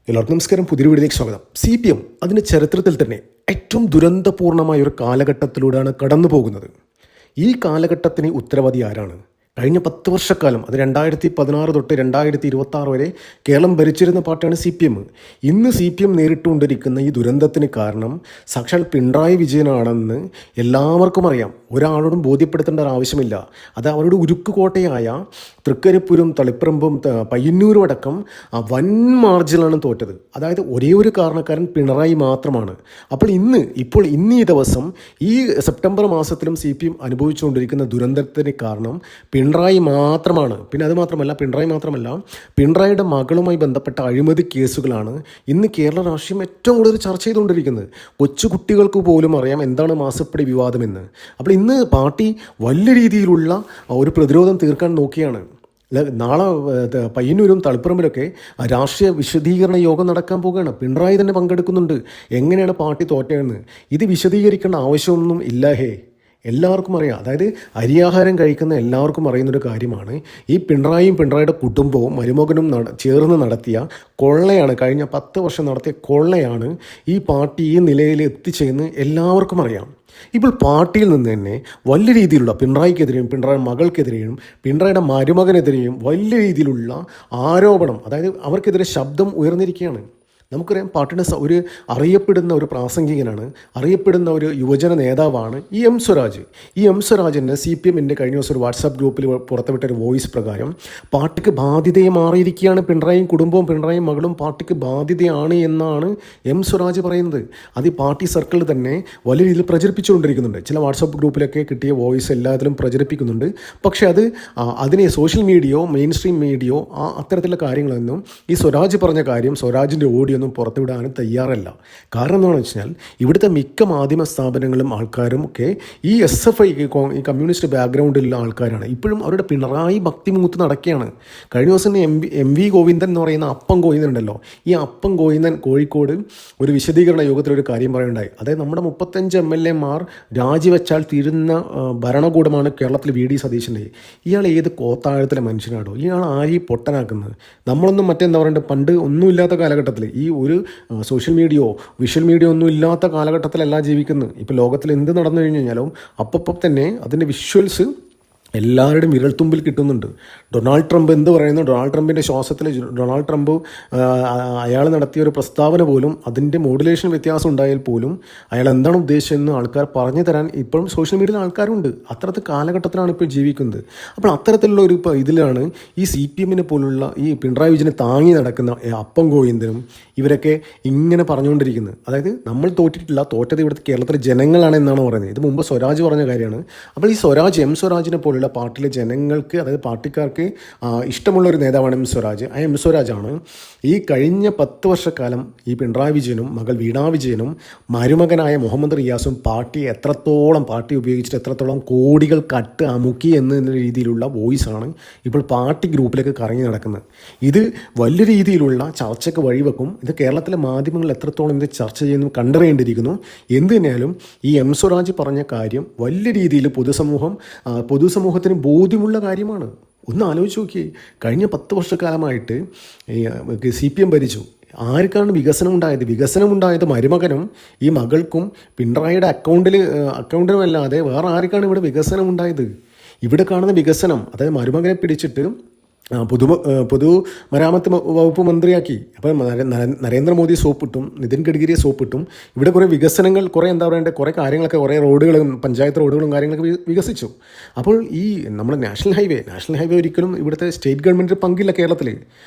എല്ലാവർക്കും നമസ്കാരം. പുതിയ വീഡിയോയിലേക്ക് സ്വാഗതം. CPM അതിൻ്റെ ചരിത്രത്തിൽ തന്നെ ഏറ്റവും ദുരന്തപൂർണമായ ഒരു കാലഘട്ടത്തിലൂടെയാണ് കടന്നു പോകുന്നത്. ഈ കാലഘട്ടത്തിന് ഉത്തരവാദി ആരാണ്? കഴിഞ്ഞ 10 വർഷക്കാലം, അത് 2016 തൊട്ട് 2026 വരെ കേരളം ഭരിച്ചിരുന്ന പാർട്ടിയാണ് CPM. ഇന്ന് CPM നേരിട്ടുകൊണ്ടിരിക്കുന്ന ഈ ദുരന്തത്തിന് കാരണം സാക്ഷാൽ പിണറായി വിജയനാണെന്ന് എല്ലാവർക്കും അറിയാം. ഒരാളോടും ബോധ്യപ്പെടുത്തേണ്ട ആവശ്യമില്ല. അത് അവരുടെ ഉരുക്കുകോട്ടയായ തൃക്കരിപ്പൂരും തളിപ്പറമ്പും പയ്യന്നൂരും അടക്കം വൻ മാർജിനാണ് തോറ്റത്. അതായത് ഒരേ ഒരു കാരണക്കാരൻ പിണറായി മാത്രമാണ്. അപ്പോൾ ഇന്ന് ഈ ദിവസം ഈ സെപ്റ്റംബർ മാസത്തിലും CPM അനുഭവിച്ചുകൊണ്ടിരിക്കുന്ന ദുരന്തത്തിന് കാരണം പിണറായി മാത്രമാണ്. പിന്നെ അത് മാത്രമല്ല, പിണറായിയുടെ മകളുമായി ബന്ധപ്പെട്ട അഴിമതി കേസുകളാണ് ഇന്ന് കേരള രാഷ്ട്രീയം ഏറ്റവും കൂടുതൽ ചർച്ച ചെയ്തുകൊണ്ടിരിക്കുന്നത്. കൊച്ചു കുട്ടികൾക്ക് പോലും അറിയാം എന്താണ് മാസപ്പടി വിവാദമെന്ന്. അപ്പോൾ ഇന്ന് പാർട്ടി വലിയ രീതിയിലുള്ള ഒരു പ്രതിരോധം തീർക്കാൻ നോക്കിയാണ്. നാളെ പയ്യന്നൂരും തളിപ്പറമ്പിലൊക്കെ രാഷ്ട്രീയ വിശദീകരണ യോഗം നടക്കാൻ പോവുകയാണ്. പിണറായി തന്നെ പങ്കെടുക്കുന്നുണ്ട്. എങ്ങനെയാണ് പാർട്ടി തോറ്റതെന്ന് ഇത് വിശദീകരിക്കേണ്ട ആവശ്യമൊന്നും ഇല്ല. എല്ലാവർക്കും അറിയാം. അതായത് അരിയാഹാരം കഴിക്കുന്ന എല്ലാവർക്കും അറിയുന്നൊരു കാര്യമാണ് ഈ പിണറായിയുടെ കുടുംബവും മരുമകനും ചേർന്ന് നടത്തിയ കൊള്ളയാണ്. കഴിഞ്ഞ 10 വർഷം നടത്തിയ കൊള്ളയാണ് ഈ പാർട്ടി ഈ നിലയിൽ എത്തിച്ചതെന്ന് എല്ലാവർക്കും അറിയാം. ഇപ്പോൾ പാർട്ടിയിൽ നിന്ന് തന്നെ വലിയ രീതിയിലുള്ള പിണറായിക്കെതിരെയും പിണറായി മകൾക്കെതിരെയും പിണറായിയുടെ മരുമകനെതിരെയും വലിയ രീതിയിലുള്ള ആരോപണം, അതായത് അവർക്കെതിരെ ശബ്ദം ഉയർന്നിരിക്കുകയാണ്. നമുക്കറിയാം പാർട്ടിയുടെ അറിയപ്പെടുന്ന ഒരു പ്രാസംഗികനാണ്, അറിയപ്പെടുന്ന ഒരു യുവജന നേതാവാണ് ഈ എം സ്വരാജ്. ഈ എം സ്വരാജിൻ്റെ CPMൻ്റെ കഴിഞ്ഞ ദിവസം ഒരു വാട്സാപ്പ് ഗ്രൂപ്പിൽ പുറത്തുവിട്ട ഒരു വോയിസ് പ്രകാരം പാർട്ടിക്ക് ബാധ്യതയെ മാറിയിരിക്കുകയാണ്. പിണറായിയും കുടുംബവും പിണറായിയും മകളും പാർട്ടിക്ക് ബാധ്യതയാണ് എന്നാണ് എം സ്വരാജ് പറയുന്നത്. അത് ഈ പാർട്ടി സർക്കിളിൽ തന്നെ വലിയ രീതിയിൽ പ്രചരിപ്പിച്ചുകൊണ്ടിരിക്കുന്നുണ്ട്. ചില വാട്സാപ്പ് ഗ്രൂപ്പിലൊക്കെ കിട്ടിയ വോയിസ് എല്ലാത്തിലും പ്രചരിപ്പിക്കുന്നുണ്ട്. പക്ഷേ അതിനെ സോഷ്യൽ മീഡിയയോ മെയിൻ സ്ട്രീം മീഡിയയോ അത്തരത്തിലുള്ള കാര്യങ്ങളൊന്നും ഈ സ്വരാജ് പറഞ്ഞ കാര്യം, സ്വരാജിൻ്റെ ഓഡിയോ പുറത്തുവിടാനും തയ്യാറല്ല. കാരണം എന്താണെന്ന് വെച്ചാൽ ഇവിടുത്തെ മിക്ക മാധ്യമ സ്ഥാപനങ്ങളും ആൾക്കാരും ഒക്കെ ഈ SFI ഈ കമ്മ്യൂണിസ്റ്റ് ബാക്ക്ഗ്രൗണ്ടിലുള്ള ആൾക്കാരാണ്. ഇപ്പോഴും അവരുടെ പിണറായി ഭക്തി മൂത്ത് നടക്കുകയാണ്. കഴിഞ്ഞ ദിവസം MV ഗോവിന്ദൻ എന്ന് പറയുന്ന അപ്പം ഗോവിന്ദൻ ഉണ്ടല്ലോ, ഈ അപ്പം ഗോവിന്ദൻ കോഴിക്കോട് ഒരു വിശദീകരണ യോഗത്തിലൊരു കാര്യം പറയുണ്ടായി. അതായത് നമ്മുടെ 35 MLA മാർ രാജിവെച്ചാൽ തീരുന്ന ഭരണകൂടമാണ് കേരളത്തിൽ VD സതീശൻ്റെ. ഇയാൾ ഏത് കോത്താഴത്തിലെ മനുഷ്യനാണോ? ഇയാൾ ആരെയും പൊട്ടനാക്കുന്നത്? നമ്മളൊന്നും മറ്റെന്താ പറയണ്ടത്, പണ്ട് ഒന്നുമില്ലാത്ത കാലഘട്ടത്തിൽ ഈ ഒരു സോഷ്യൽ മീഡിയയോ വിഷ്വൽ മീഡിയ ഒന്നും ഇല്ലാത്ത കാലഘട്ടത്തിലല്ല ജീവിക്കുന്നത്. ഇപ്പോൾ ലോകത്തിൽ എന്ത് നടന്നു കഴിഞ്ഞു കഴിഞ്ഞാലും അപ്പം തന്നെ അതിൻ്റെ വിഷ്വൽസ് എല്ലാവരുടെയും വിരൽത്തുമ്പിൽ കിട്ടുന്നുണ്ട്. ഡൊണാൾഡ് ട്രംപ് എന്ത് പറയുന്നു? ഡൊണാൾഡ് ട്രംപിൻ്റെ ശ്വാസത്തിൽ ഡൊണാൾഡ് ട്രംപ് അയാൾ നടത്തിയ ഒരു പ്രസ്താവന പോലും അതിൻ്റെ മോഡുലേഷൻ വ്യത്യാസം ഉണ്ടായാൽ പോലും അയാൾ എന്താണ് ഉദ്ദേശിച്ചതെന്ന് ആൾക്കാർ പറഞ്ഞു തരാൻ ഇപ്പോഴും സോഷ്യൽ മീഡിയയിൽ ആൾക്കാരുണ്ട്. അത്തരത്തിൽ കാലഘട്ടത്തിലാണ് ഇപ്പോൾ ജീവിക്കുന്നത്. അപ്പോൾ അത്തരത്തിലുള്ള ഒരു ഇതിലാണ് ഈ CPMനെ പോലുള്ള ഈ പിണറായി വിജയനെ താങ്ങി നടക്കുന്ന അപ്പം ഗോവിന്ദനും ഇവരൊക്കെ ഇങ്ങനെ പറഞ്ഞുകൊണ്ടിരിക്കുന്നത്. അതായത് നമ്മൾ തോറ്റിട്ടില്ല, തോറ്റത് ഇവിടുത്തെ കേരളത്തിലെ ജനങ്ങളാണ് എന്നാണ് പറയുന്നത്. ഇത് മുമ്പ് സ്വരാജ് പറഞ്ഞ കാര്യമാണ്. അപ്പോൾ ഈ എം സ്വരാജിനെ പോലുള്ള പാർട്ടിയിലെ ജനങ്ങൾക്ക്, അതായത് പാർട്ടിക്കാർക്ക് ഇഷ്ടമുള്ളൊരു നേതാവാണ് എം സ്വരാജ്. ആ എം സ്വരാജാണ് ഈ കഴിഞ്ഞ 10 വർഷക്കാലം ഈ പിണറായി വിജയനും മകൾ വീണാ വിജയനും മരുമകനായ മുഹമ്മദ് റിയാസും പാർട്ടി ഉപയോഗിച്ചിട്ട് എത്രത്തോളം കോടികൾ അമുക്കി എന്ന രീതിയിലുള്ള വോയിസാണ് ഇപ്പോൾ പാർട്ടി ഗ്രൂപ്പിലേക്ക് കറങ്ങി നടക്കുന്നത്. ഇത് വലിയ രീതിയിലുള്ള ചർച്ചയ്ക്ക് വഴിവെക്കും. ഇത് കേരളത്തിലെ മാധ്യമങ്ങൾ എത്രത്തോളം ഇത് ചർച്ച ചെയ്യുന്നു കണ്ടറിയേണ്ടിയിരിക്കുന്നു. എന്ത് തന്നെയാലും ഈ എം സ്വരാജ് പറഞ്ഞ കാര്യം വലിയ രീതിയിൽ പൊതുസമൂഹത്തിന് ബോധ്യമുള്ള കാര്യമാണ്. ഒന്ന് ആലോചിച്ച് നോക്കിയേ. കഴിഞ്ഞ 10 വർഷക്കാലമായിട്ട് CPM ഭരിച്ചു. ആർക്കാണ് വികസനം ഉണ്ടായത്? മരുമകനും ഈ മകൾക്കും പിണറായിയുടെ അക്കൗണ്ടിനും അല്ലാതെ വേറെ ആർക്കാണ് ഇവിടെ വികസനം ഉണ്ടായത്? ഇവിടെ കാണുന്ന വികസനം, അതായത് മരുമകനെ പിടിച്ചിട്ട് പൊതുമരാമത്ത് വകുപ്പ് മന്ത്രിയാക്കി. അപ്പം നരേന്ദ്രമോദി സോപ്പിട്ടും നിതിൻ ഗഡ്കരിയെ സോപ്പിട്ടും ഇവിടെ കുറേ വികസനങ്ങൾ, കുറേ കാര്യങ്ങളൊക്കെ, കുറേ റോഡുകളും പഞ്ചായത്ത് റോഡുകളും കാര്യങ്ങളൊക്കെ വികസിച്ചു. അപ്പോൾ ഈ നമ്മുടെ നാഷണൽ ഹൈവേ ഒരിക്കലും ഇവിടുത്തെ സ്റ്റേറ്റ് ഗവൺമെൻറ് പങ്കില്ല കേരളത്തിൽ.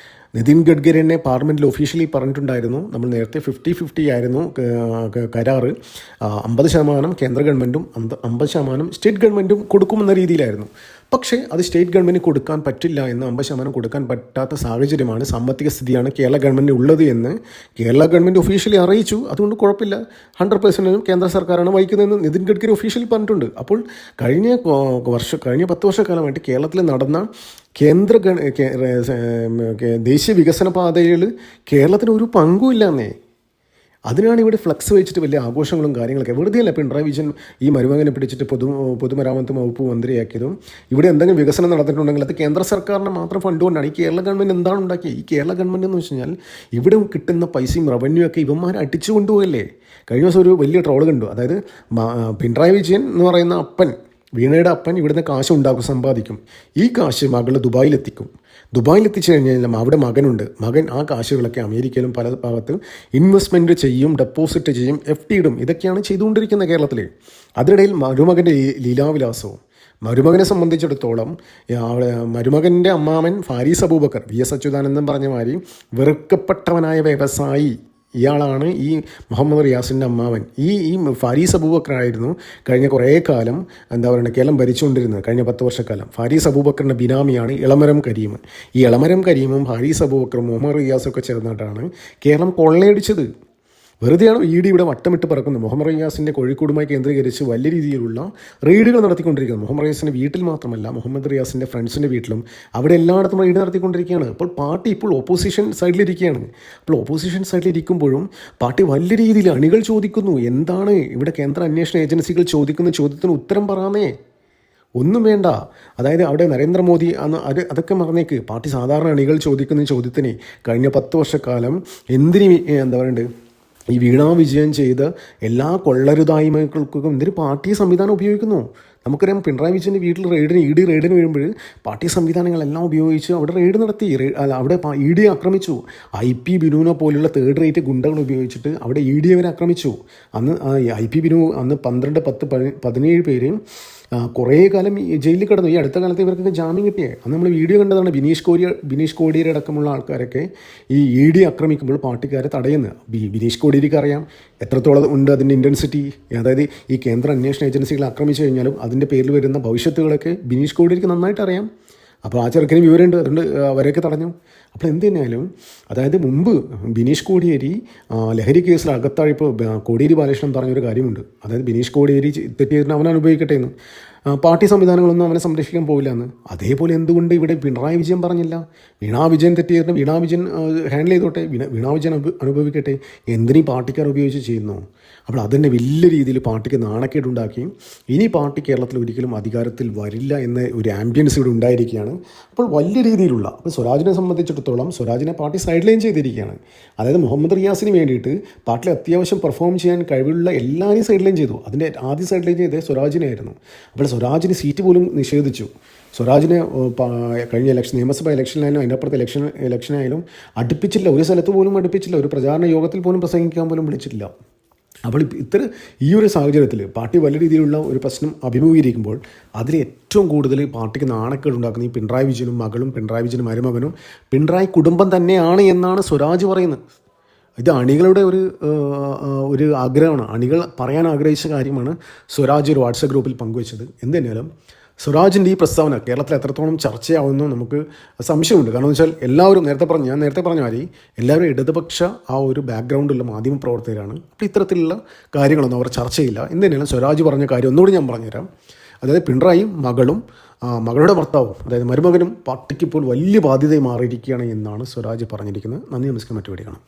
നിതിൻ ഗഡ്കരി തന്നെ പാർലമെൻറ്റിൽ ഒഫീഷ്യലി പറഞ്ഞിട്ടുണ്ടായിരുന്നു, നമ്മൾ നേരത്തെ 50-50 ആയിരുന്നു കരാറ്. 50% കേന്ദ്ര ഗവൺമെൻറ്റും 50% സ്റ്റേറ്റ് ഗവൺമെൻറ്റും കൊടുക്കുമെന്ന രീതിയിലായിരുന്നു. പക്ഷേ അത് സ്റ്റേറ്റ് ഗവൺമെൻറ് കൊടുക്കാൻ പറ്റില്ല എന്ന്, 50% കൊടുക്കാൻ പറ്റാത്ത സാഹചര്യമാണ്, സാമ്പത്തിക സ്ഥിതിയാണ് കേരള ഗവൺമെൻറ് ഉള്ളത് എന്ന് കേരള ഗവൺമെൻറ് ഒഫീഷ്യലി അറിയിച്ചു. അതുകൊണ്ട് കുഴപ്പമില്ല, 100% കേന്ദ്ര സർക്കാരാണ് വഹിക്കുന്നതെന്ന് നിതിൻ ഗഡ്കരി ഒഫീഷ്യലി പറഞ്ഞിട്ടുണ്ട്. അപ്പോൾ കഴിഞ്ഞ 10 വർഷക്കാലമായിട്ട് കേരളത്തിൽ നടന്ന ദേശീയ വികസന പാതയിൽ കേരളത്തിന് ഒരു പങ്കുമില്ലെന്നേ. അതിനാണ് ഇവിടെ ഫ്ലക്സ് വെച്ചിട്ട് വലിയ ആഘോഷങ്ങളും കാര്യങ്ങളൊക്കെ. വെറുതെയല്ല പിണറായി വിജയൻ ഈ മരുമകനെ പിടിച്ചിട്ട് പൊതുമരാമത്ത് വകുപ്പ് മന്ത്രിയാക്കിയതും. ഇവിടെ എന്തെങ്കിലും വികസനം നടന്നിട്ടുണ്ടെങ്കിൽ അത് കേന്ദ്ര സർക്കാരിൻ്റെ മാത്രം ഫണ്ട് കൊണ്ടാണ്. ഈ കേരള ഗവൺമെൻറ് എന്താണ് ഉണ്ടാക്കിയത്? ഈ കേരള ഗവൺമെൻറ് എന്ന് വെച്ച് കഴിഞ്ഞാൽ ഇവിടെ കിട്ടുന്ന പൈസയും റവന്യൂ ഒക്കെ ഇവന്മാർ അടിച്ചു കൊണ്ടുപോകല്ലേ. കഴിഞ്ഞ ദിവസം ഒരു വലിയ ട്രോള് കണ്ടു. അതായത് പിണറായി വിജയൻ എന്ന് പറയുന്ന അപ്പൻ, വീണയുടെ അപ്പൻ ഇവിടുന്ന് കാശ് ഉണ്ടാക്കും, സമ്പാദിക്കും. ഈ കാശ് മകൾ ദുബായിലെത്തിക്കും. ദുബായിലെത്തിച്ചു കഴിഞ്ഞാൽ അവിടെ മകനുണ്ട്. മകൻ ആ കാശുകളൊക്കെ അമേരിക്കയിലും പല ഭാഗത്ത് ഇൻവെസ്റ്റ്മെൻറ്റ് ചെയ്യും, ഡെപ്പോസിറ്റ് ചെയ്യും, FD ഇടും. ഇതൊക്കെയാണ് ചെയ്തുകൊണ്ടിരിക്കുന്നത് കേരളത്തിൽ. അതിനിടയിൽ മരുമകൻ്റെ ലീലാവിലാസവും. മരുമകനെ സംബന്ധിച്ചിടത്തോളം മരുമകൻ്റെ അമ്മാമൻ ഫാരീസ് അബൂബക്കർ, VS അച്യുതാനന്ദൻ പറഞ്ഞ മാതിരി വെറുക്കപ്പെട്ടവനായ വ്യവസായി ഇയാളാണ് ഈ മുഹമ്മദ് റിയാസിൻ്റെ അമ്മാവൻ. ഈ ഫാരീസ് അബൂബക്കറായിരുന്നു കഴിഞ്ഞ കുറേ കാലം എന്താ പറയുക കേരളം ഭരിച്ചുകൊണ്ടിരുന്നത്. കഴിഞ്ഞ 10 വർഷക്കാലം ഫാരീസ് അബൂബക്കറിൻ്റെ ബിനാമിയാണ് ഇളമരം കരീം. ഈ ഇളമരം കരീമും ഫാരീസ് അബൂബക്കറും മുഹമ്മദ് റിയാസൊക്കെ ചേർന്നിട്ടാണ് കേരളം കൊള്ളയടിച്ചത്. വെറുതെയാണ് ED ഇവിടെ വട്ടമിട്ട് പറക്കുന്നത്. മുഹമ്മദ് റിയാസിൻ്റെ കോഴിക്കോടുമായി കേന്ദ്രീകരിച്ച് വലിയ രീതിയിലുള്ള റെയ്ഡുകൾ നടത്തിക്കൊണ്ടിരിക്കുന്നത്. മുഹമ്മദ് റിയാസിൻ്റെ വീട്ടിൽ മാത്രമല്ല, മുഹമ്മദ് റിയാസിൻ്റെ ഫ്രണ്ട്സിൻ്റെ വീട്ടിലും അവിടെ എല്ലായിടത്തും റെയ്ഡ് നടത്തിക്കൊണ്ടിരിക്കുകയാണ്. അപ്പോൾ പാർട്ടി ഇപ്പോൾ ഓപ്പോസിഷൻ സൈഡിലിരിക്കുകയാണ്. അപ്പോൾ ഓപ്പോസിഷൻ സൈഡിലിരിക്കുമ്പോഴും പാർട്ടി വലിയ രീതിയിൽ അണികൾ ചോദിക്കുന്നു, എന്താണ് ഇവിടെ കേന്ദ്ര അന്വേഷണ ഏജൻസികൾ ചോദിക്കുന്ന ചോദ്യത്തിന് ഉത്തരം പറയാനേ, ഒന്നും വേണ്ട. അതായത് അവിടെ നരേന്ദ്രമോദി അതൊക്കെ മറന്നേക്ക്. പാർട്ടി സാധാരണ അണികൾ ചോദിക്കുന്ന ചോദ്യത്തിന് കഴിഞ്ഞ 10 വർഷക്കാലം എന്തിന് എന്താ പറയണ്ടത്, ഈ വീണാ വിജയൻ ചെയ്ത എല്ലാ കൊള്ളരുതായ്മകൾക്കും എന്തൊരു പാർട്ടി സംവിധാനം ഉപയോഗിക്കുന്നു. നമുക്കറിയാം പിണറായി വിജയൻ്റെ വീട്ടിൽ ED റെയ്ഡിന് വീഴുമ്പോൾ പാർട്ടി സംവിധാനങ്ങളെല്ലാം ഉപയോഗിച്ച് അവിടെ റെയ്ഡ് നടത്തി. അവിടെ ED ആക്രമിച്ചു. IP ബിനുവിനെ പോലുള്ള തേർഡ് റേറ്റ് ഗുണ്ടകൾ ഉപയോഗിച്ചിട്ട് അവിടെ ED അവരെ ആക്രമിച്ചു. അന്ന് IP ബിനു അന്ന് 12, 10, 17 പേര് കുറേ കാലം ജയിലിൽ കിടന്നു. ഈ അടുത്ത കാലത്ത് ഇവർക്കൊക്കെ ജാമ്യം കിട്ടിയേ. അന്ന് നമ്മൾ വീഡിയോ കണ്ടതാണ്. ബിനീഷ് കോടിയേരി അടക്കമുള്ള ആൾക്കാരൊക്കെ ഈ ED ആക്രമിക്കുമ്പോൾ പാർട്ടിക്കാരെ തടയുന്നത്. ബിനീഷ് കോടിയേരിക്ക് അറിയാം എത്രത്തോളം ഉണ്ട് അതിൻ്റെ ഇൻറ്റൻസിറ്റി. അതായത് ഈ കേന്ദ്ര അന്വേഷണ ഏജൻസികൾ ആക്രമിച്ചു കഴിഞ്ഞാലും അതിൻ്റെ പേരിൽ വരുന്ന ഭവിഷ്യത്തുകളൊക്കെ ബിനീഷ് കോടിയേരിക്ക് നന്നായിട്ട് അറിയാം. അപ്പോൾ ആ ചെറുക്കിന് വിവരമുണ്ട്, അതുകൊണ്ട് അവരെയൊക്കെ തടഞ്ഞു. അപ്പോൾ എന്ത് തന്നെയാലും അതായത് മുമ്പ് ബിനീഷ് കോടിയേരി ലഹരി കേസിൽ അകത്താഴിപ്പ് കോടിയേരി ബാലകൃഷ്ണൻ പറഞ്ഞൊരു കാര്യമുണ്ട്. അതായത് ബിനീഷ് കോടിയേരി തെറ്റിയതിന് അവൻ അനുഭവിക്കട്ടെ എന്ന്, പാർട്ടി സംവിധാനങ്ങളൊന്നും അവനെ സംരക്ഷിക്കാൻ പോകില്ല എന്ന്. അതേപോലെ എന്തുകൊണ്ട് ഇവിടെ പിണറായി വിജയൻ പറഞ്ഞില്ല? വീണാ വിജയൻ തെറ്റിയതിന് വീണാ വിജയൻ ഹാൻഡിൽ ചെയ്തോട്ടെ, വീണാ വിജയൻ അനുഭവിക്കട്ടെ, എന്തിനീ പാർട്ടിക്കാർ ഉപയോഗിച്ച് ചെയ്യുന്നു? അപ്പോൾ അതിനെ വലിയ രീതിയിൽ പാർട്ടിക്ക് നാണക്കേടുണ്ടാക്കി ഇനി പാർട്ടി കേരളത്തിൽ ഒരിക്കലും അധികാരത്തിൽ വരില്ല എന്ന ഒരു ആംബിയൻസ് ഇവിടെ ഉണ്ടായിരിക്കുകയാണ്. അപ്പോൾ വലിയ രീതിയിലുള്ള, അപ്പോൾ സ്വരാജിനെ സംബന്ധിച്ചിടത്തോളം സ്വരാജിനെ പാർട്ടി സൈഡ് ലൈൻ ചെയ്തിരിക്കുകയാണ്. അതായത് മുഹമ്മദ് റിയാസിന് വേണ്ടിയിട്ട് പാർട്ടിയിൽ അത്യാവശ്യം പെർഫോം ചെയ്യാൻ കഴിവുള്ള എല്ലാവരെയും സൈഡ് ലൈൻ ചെയ്തു. അതിൻ്റെ ആദ്യ സൈഡ് ലൈൻ ചെയ്തത് സ്വരാജിനായിരുന്നു. അപ്പോൾ സ്വരാജിന് സീറ്റ് പോലും നിഷേധിച്ചു. സ്വരാജിനെ കഴിഞ്ഞ നിയമസഭാ ഇലക്ഷനിലായാലും അതിനപ്പുറത്തെ ഇലക്ഷനായാലും അടുപ്പിച്ചില്ല, ഒരു സ്ഥലത്ത് പോലും അടുപ്പിച്ചില്ല, ഒരു പ്രചാരണ യോഗത്തിൽ പോലും പ്രസംഗിക്കാൻ പോലും വിളിച്ചിട്ടില്ല. അപ്പോൾ ഈ ഒരു സാഹചര്യത്തിൽ പാർട്ടി വലിയ രീതിയിലുള്ള ഒരു പ്രശ്നം അഭിമുഖീകരിക്കുമ്പോൾ അതിൽ ഏറ്റവും കൂടുതൽ പാർട്ടിക്ക് നാണക്കേടുണ്ടാക്കുന്ന ഈ പിണറായി വിജയനും മകളും പിണറായി വിജയനും മരുമകനും പിണറായി കുടുംബം തന്നെയാണ് എന്നാണ് സ്വരാജ് പറയുന്നത്. ഇത് അണികളുടെ ഒരു ആഗ്രഹമാണ്. അണികൾ പറയാൻ ആഗ്രഹിച്ച കാര്യമാണ് സ്വരാജ് ഒരു വാട്സപ്പ് ഗ്രൂപ്പിൽ പങ്കുവച്ചത്. എന്തുതന്നെയാലും സ്വരാജിൻ്റെ ഈ പ്രസ്താവന കേരളത്തിൽ എത്രത്തോളം ചർച്ചയാവുമെന്ന് നമുക്ക് സംശയമുണ്ട്. കാരണം എന്ന് വെച്ചാൽ എല്ലാവരും ഞാൻ നേരത്തെ പറഞ്ഞ മാതിരി എല്ലാവരും ഇടതുപക്ഷ ആ ഒരു ബാക്ക്ഗ്രൗണ്ടുള്ള മാധ്യമപ്രവർത്തകരാണ്. അപ്പോൾ ഇത്തരത്തിലുള്ള കാര്യങ്ങളൊന്നും അവർ ചർച്ചയില്ല. എന്തുതന്നെയാലും സ്വരാജ് പറഞ്ഞ കാര്യം ഒന്നുകൂടി ഞാൻ പറഞ്ഞുതരാം. അതായത് പിണറായിയും മകളും മകളുടെ ഭർത്താവും അതായത് മരുമകനും പാർട്ടിക്ക് ഇപ്പോൾ വലിയ ബാധ്യതയായി മാറിയിരിക്കുകയാണ് എന്നാണ് സ്വരാജ് പറഞ്ഞിരിക്കുന്നത്. നന്ദി, നമസ്കാരം. മറ്റു വീഡിയോ കാണാം.